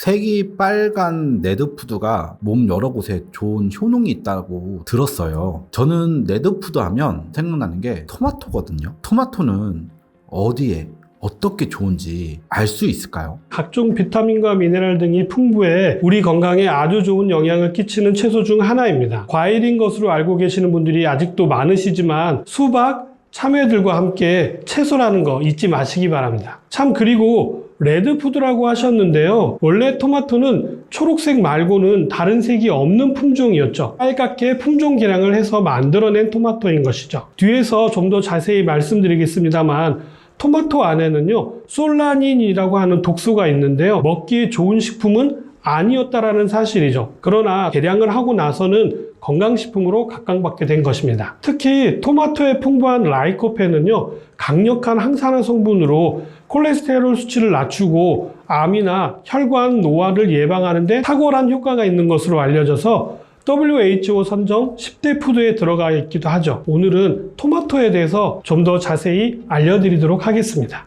색이 빨간 레드푸드가 몸 여러 곳에 좋은 효능이 있다고 들었어요. 저는 레드푸드 하면 생각나는 게 토마토거든요. 토마토는 어디에 어떻게 좋은지 알 수 있을까요? 각종 비타민과 미네랄 등이 풍부해 우리 건강에 아주 좋은 영향을 끼치는 채소 중 하나입니다. 과일인 것으로 알고 계시는 분들이 아직도 많으시지만 수박, 참외들과 함께 채소라는 거 잊지 마시기 바랍니다. 참, 그리고 레드푸드라고 하셨는데요. 원래 토마토는 초록색 말고는 다른 색이 없는 품종이었죠. 빨갛게 품종 개량을 해서 만들어낸 토마토인 것이죠. 뒤에서 좀 더 자세히 말씀드리겠습니다만 토마토 안에는요, 솔라닌이라고 하는 독소가 있는데요. 먹기에 좋은 식품은 아니었다라는 사실이죠. 그러나 개량을 하고 나서는 건강식품으로 각광받게 된 것입니다. 특히 토마토에 풍부한 라이코펜은요, 강력한 항산화 성분으로 콜레스테롤 수치를 낮추고 암이나 혈관 노화를 예방하는 데 탁월한 효과가 있는 것으로 알려져서 WHO 선정 10대 푸드에 들어가 있기도 하죠. 오늘은 토마토에 대해서 좀 더 자세히 알려드리도록 하겠습니다.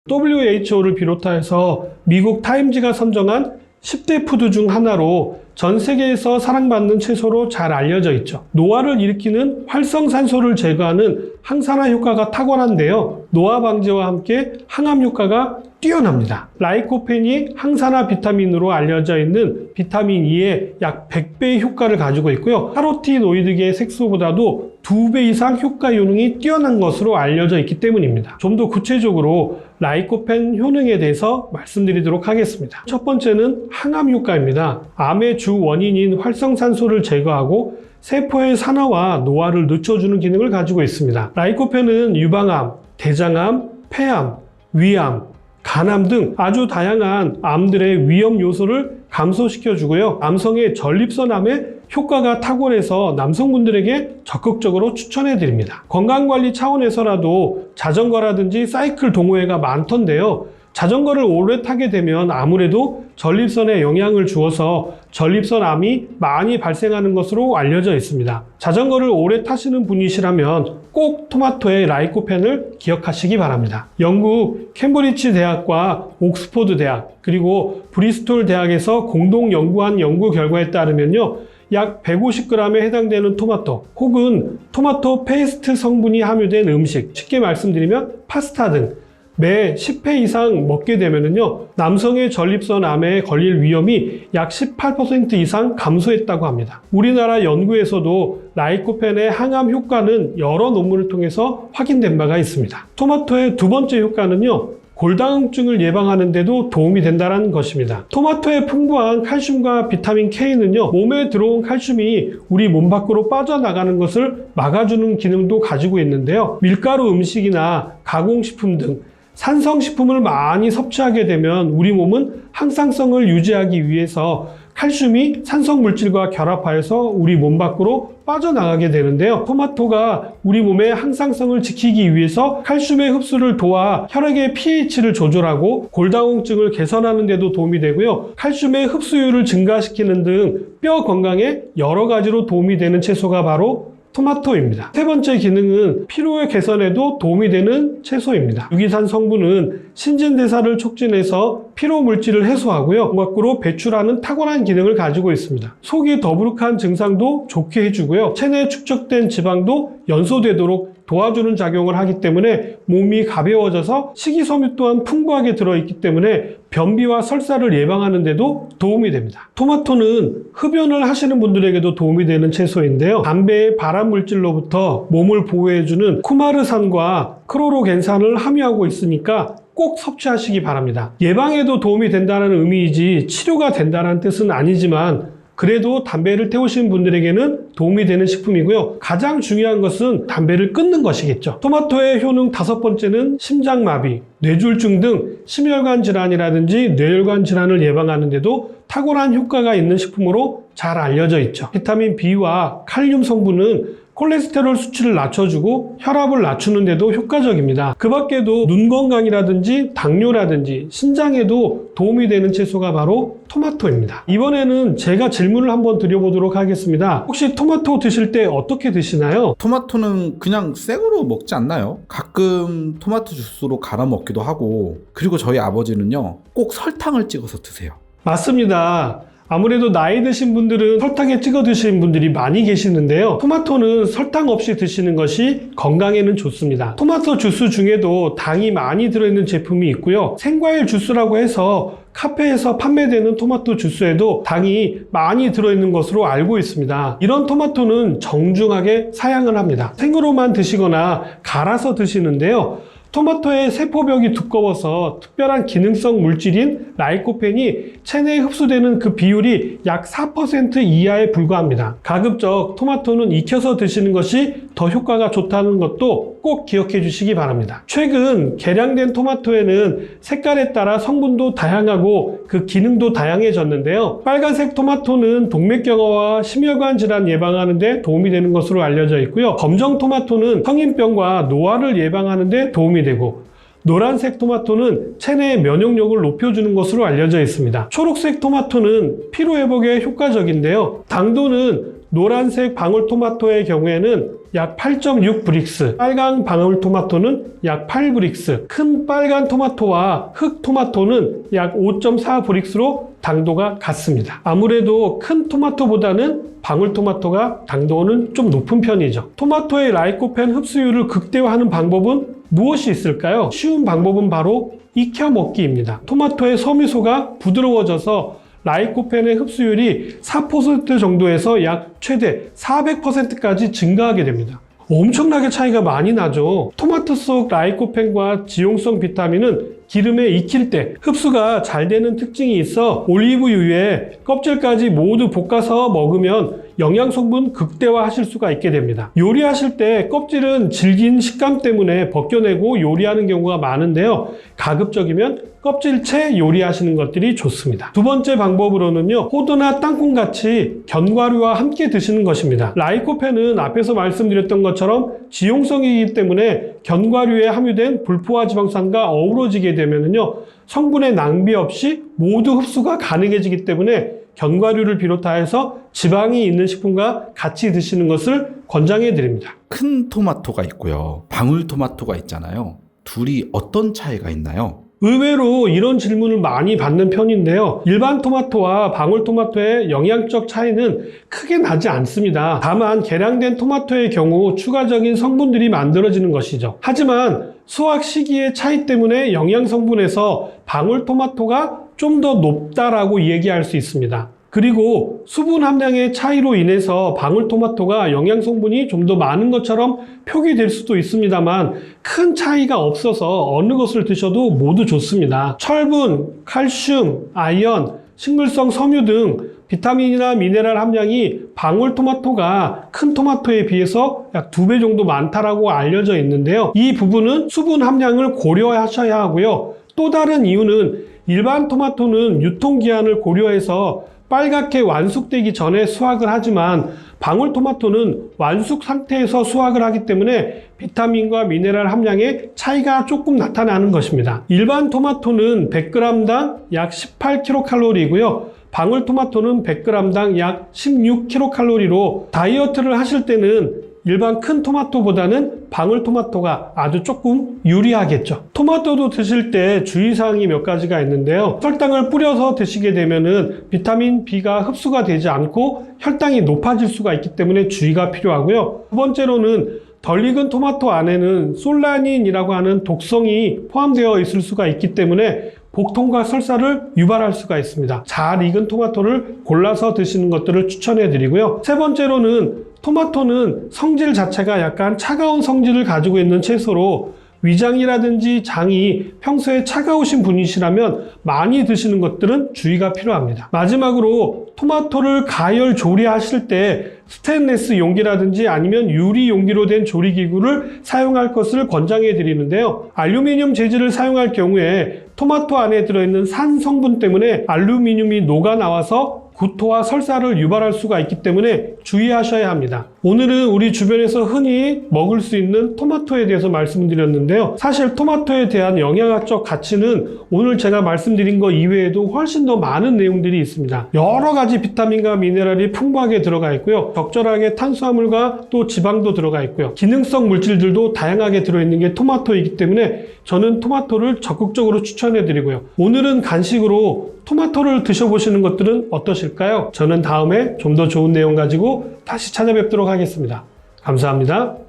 WHO를 비롯해서 미국 타임지가 선정한 10대 푸드 중 하나로 전 세계에서 사랑받는 채소로 잘 알려져 있죠. 노화를 일으키는 활성산소를 제거하는 항산화 효과가 탁월한데요. 노화 방지와 함께 항암 효과가 뛰어납니다. 라이코펜이 항산화 비타민으로 알려져 있는 비타민 E의 약 100배의 효과를 가지고 있고요. 카로티노이드계 색소보다도 2배 이상 효과 효능이 뛰어난 것으로 알려져 있기 때문입니다. 좀 더 구체적으로 라이코펜 효능에 대해서 말씀드리도록 하겠습니다. 첫 번째는 항암 효과입니다. 암의 주 원인인 활성산소를 제거하고 세포의 산화와 노화를 늦춰주는 기능을 가지고 있습니다. 라이코펜은 유방암, 대장암, 폐암, 위암, 간암 등 아주 다양한 암들의 위험 요소를 감소시켜주고요. 남성의 전립선암에 효과가 탁월해서 남성분들에게 적극적으로 추천해드립니다. 건강관리 차원에서라도 자전거라든지 사이클 동호회가 많던데요. 자전거를 오래 타게 되면 아무래도 전립선에 영향을 주어서 전립선암이 많이 발생하는 것으로 알려져 있습니다. 자전거를 오래 타시는 분이시라면 꼭 토마토의 라이코펜을 기억하시기 바랍니다. 영국 캠브리지 대학과 옥스퍼드 대학 그리고 브리스톨 대학에서 공동 연구한 연구 결과에 따르면요, 약 150g에 해당되는 토마토 혹은 토마토 페이스트 성분이 함유된 음식, 쉽게 말씀드리면 파스타 등 매 10회 이상 먹게 되면요, 남성의 전립선 암에 걸릴 위험이 약 18% 이상 감소했다고 합니다. 우리나라 연구에서도 라이코펜의 항암 효과는 여러 논문을 통해서 확인된 바가 있습니다. 토마토의 두 번째 효과는요, 골다공증을 예방하는 데도 도움이 된다는 것입니다. 토마토에 풍부한 칼슘과 비타민 K는요, 몸에 들어온 칼슘이 우리 몸 밖으로 빠져나가는 것을 막아주는 기능도 가지고 있는데요. 밀가루 음식이나 가공식품 등 산성식품을 많이 섭취하게 되면 우리 몸은 항상성을 유지하기 위해서 칼슘이 산성물질과 결합하여서 우리 몸 밖으로 빠져나가게 되는데요. 토마토가 우리 몸의 항상성을 지키기 위해서 칼슘의 흡수를 도와 혈액의 pH를 조절하고 골다공증을 개선하는 데도 도움이 되고요. 칼슘의 흡수율을 증가시키는 등 뼈 건강에 여러 가지로 도움이 되는 채소가 바로 토마토입니다. 세 번째 기능은 피로의 개선에도 도움이 되는 채소입니다. 유기산 성분은 신진대사를 촉진해서 피로 물질을 해소하고요, 몸 밖으로 배출하는 탁월한 기능을 가지고 있습니다. 속이 더부룩한 증상도 좋게 해주고요, 체내에 축적된 지방도 연소되도록 도와주는 작용을 하기 때문에 몸이 가벼워져서 식이섬유 또한 풍부하게 들어있기 때문에 변비와 설사를 예방하는 데도 도움이 됩니다. 토마토는 흡연을 하시는 분들에게도 도움이 되는 채소인데요. 담배의 발암 물질로부터 몸을 보호해주는 쿠마르산과 크로로겐산을 함유하고 있으니까 꼭 섭취하시기 바랍니다. 예방에도 도움이 된다는 의미이지 치료가 된다는 뜻은 아니지만 그래도 담배를 태우시는 분들에게는 도움이 되는 식품이고요. 가장 중요한 것은 담배를 끊는 것이겠죠. 토마토의 효능 다섯 번째는 심장마비, 뇌졸중 등 심혈관 질환이라든지 뇌혈관 질환을 예방하는 데도 탁월한 효과가 있는 식품으로 잘 알려져 있죠. 비타민 B와 칼륨 성분은 콜레스테롤 수치를 낮춰주고 혈압을 낮추는 데도 효과적입니다. 그 밖에도 눈 건강이라든지 당뇨라든지 신장에도 도움이 되는 채소가 바로 토마토입니다. 이번에는 제가 질문을 한번 드려보도록 하겠습니다. 혹시 토마토 드실 때 어떻게 드시나요? 토마토는 그냥 생으로 먹지 않나요? 가끔 토마토 주스로 갈아 먹기도 하고, 그리고 저희 아버지는요, 꼭 설탕을 찍어서 드세요. 맞습니다. 아무래도 나이 드신 분들은 설탕에 찍어 드시는 분들이 많이 계시는데요. 토마토는 설탕 없이 드시는 것이 건강에는 좋습니다. 토마토 주스 중에도 당이 많이 들어있는 제품이 있고요. 생과일 주스라고 해서 카페에서 판매되는 토마토 주스에도 당이 많이 들어있는 것으로 알고 있습니다. 이런 토마토는 정중하게 사양을 합니다. 생으로만 드시거나 갈아서 드시는데요. 토마토의 세포벽이 두꺼워서 특별한 기능성 물질인 라이코펜이 체내에 흡수되는 그 비율이 약 4% 이하에 불과합니다. 가급적 토마토는 익혀서 드시는 것이 더 효과가 좋다는 것도 꼭 기억해 주시기 바랍니다. 최근 개량된 토마토에는 색깔에 따라 성분도 다양하고 그 기능도 다양해졌는데요. 빨간색 토마토는 동맥경화와 심혈관 질환 예방하는 데 도움이 되는 것으로 알려져 있고요. 검정 토마토는 성인병과 노화를 예방하는 데 도움이 되고, 노란색 토마토는 체내의 면역력을 높여주는 것으로 알려져 있습니다. 초록색 토마토는 피로회복에 효과적인데요. 당도는 노란색 방울토마토의 경우에는 약 8.6 브릭스, 빨간 방울토마토는 약 8 브릭스, 큰 빨간 토마토와 흑 토마토는 약 5.4 브릭스로 당도가 같습니다. 아무래도 큰 토마토보다는 방울토마토가 당도는 좀 높은 편이죠. 토마토의 라이코펜 흡수율을 극대화하는 방법은 무엇이 있을까요? 쉬운 방법은 바로 익혀 먹기입니다. 토마토의 섬유소가 부드러워져서 라이코펜의 흡수율이 4% 정도에서 약 최대 400%까지 증가하게 됩니다. 엄청나게 차이가 많이 나죠. 토마토 속 라이코펜과 지용성 비타민은 기름에 익힐 때 흡수가 잘 되는 특징이 있어 올리브유에 껍질까지 모두 볶아서 먹으면 영양 성분 극대화하실 수가 있게 됩니다. 요리하실 때 껍질은 질긴 식감 때문에 벗겨내고 요리하는 경우가 많은데요. 가급적이면 껍질채 요리하시는 것들이 좋습니다. 두 번째 방법으로는요, 호두나 땅콩같이 견과류와 함께 드시는 것입니다. 라이코펜은 앞에서 말씀드렸던 것처럼 지용성이기 때문에 견과류에 함유된 불포화 지방산과 어우러지게 되면요, 성분의 낭비 없이 모두 흡수가 가능해지기 때문에 견과류를 비롯하여서 지방이 있는 식품과 같이 드시는 것을 권장해 드립니다. 큰 토마토가 있고요, 방울토마토가 있잖아요. 둘이 어떤 차이가 있나요? 의외로 이런 질문을 많이 받는 편인데요. 일반 토마토와 방울토마토의 영양적 차이는 크게 나지 않습니다. 다만 개량된 토마토의 경우 추가적인 성분들이 만들어지는 것이죠. 하지만 수확 시기의 차이 때문에 영양 성분에서 방울토마토가 좀 더 높다라고 얘기할 수 있습니다. 그리고 수분 함량의 차이로 인해서 방울토마토가 영양 성분이 좀 더 많은 것처럼 표기될 수도 있습니다만 큰 차이가 없어서 어느 것을 드셔도 모두 좋습니다. 철분, 칼슘, 아연, 식물성 섬유 등 비타민이나 미네랄 함량이 방울토마토가 큰 토마토에 비해서 약 2배 정도 많다라고 알려져 있는데요. 이 부분은 수분 함량을 고려하셔야 하고요. 또 다른 이유는 일반 토마토는 유통기한을 고려해서 빨갛게 완숙되기 전에 수확을 하지만 방울토마토는 완숙 상태에서 수확을 하기 때문에 비타민과 미네랄 함량의 차이가 조금 나타나는 것입니다. 일반 토마토는 100g당 약 18kcal이고요. 방울토마토는 100g당 약 16kcal로 다이어트를 하실 때는 일반 큰 토마토보다는 방울토마토가 아주 조금 유리하겠죠. 토마토도 드실 때 주의사항이 몇 가지가 있는데요. 설탕을 뿌려서 드시게 되면은 비타민 B가 흡수가 되지 않고 혈당이 높아질 수가 있기 때문에 주의가 필요하고요. 두 번째로는 덜 익은 토마토 안에는 솔라닌이라고 하는 독성이 포함되어 있을 수가 있기 때문에 복통과 설사를 유발할 수가 있습니다. 잘 익은 토마토를 골라서 드시는 것들을 추천해 드리고요. 세 번째로는 토마토는 성질 자체가 약간 차가운 성질을 가지고 있는 채소로 위장이라든지 장이 평소에 차가우신 분이시라면 많이 드시는 것들은 주의가 필요합니다. 마지막으로 토마토를 가열 조리하실 때 스테인리스 용기라든지 아니면 유리 용기로 된 조리기구를 사용할 것을 권장해 드리는데요. 알루미늄 재질을 사용할 경우에 토마토 안에 들어있는 산 성분 때문에 알루미늄이 녹아 나와서 구토와 설사를 유발할 수가 있기 때문에 주의하셔야 합니다. 오늘은 우리 주변에서 흔히 먹을 수 있는 토마토에 대해서 말씀드렸는데요. 사실 토마토에 대한 영양학적 가치는 오늘 제가 말씀드린 것 이외에도 훨씬 더 많은 내용들이 있습니다. 여러 가지 비타민과 미네랄이 풍부하게 들어가 있고요. 적절하게 탄수화물과 또 지방도 들어가 있고요. 기능성 물질들도 다양하게 들어있는 게 토마토이기 때문에 저는 토마토를 적극적으로 추천해 드리고요. 오늘은 간식으로 토마토를 드셔보시는 것들은 어떠실까요? 저는 다음에 좀 더 좋은 내용 가지고 다시 찾아뵙도록 하겠습니다. 감사합니다.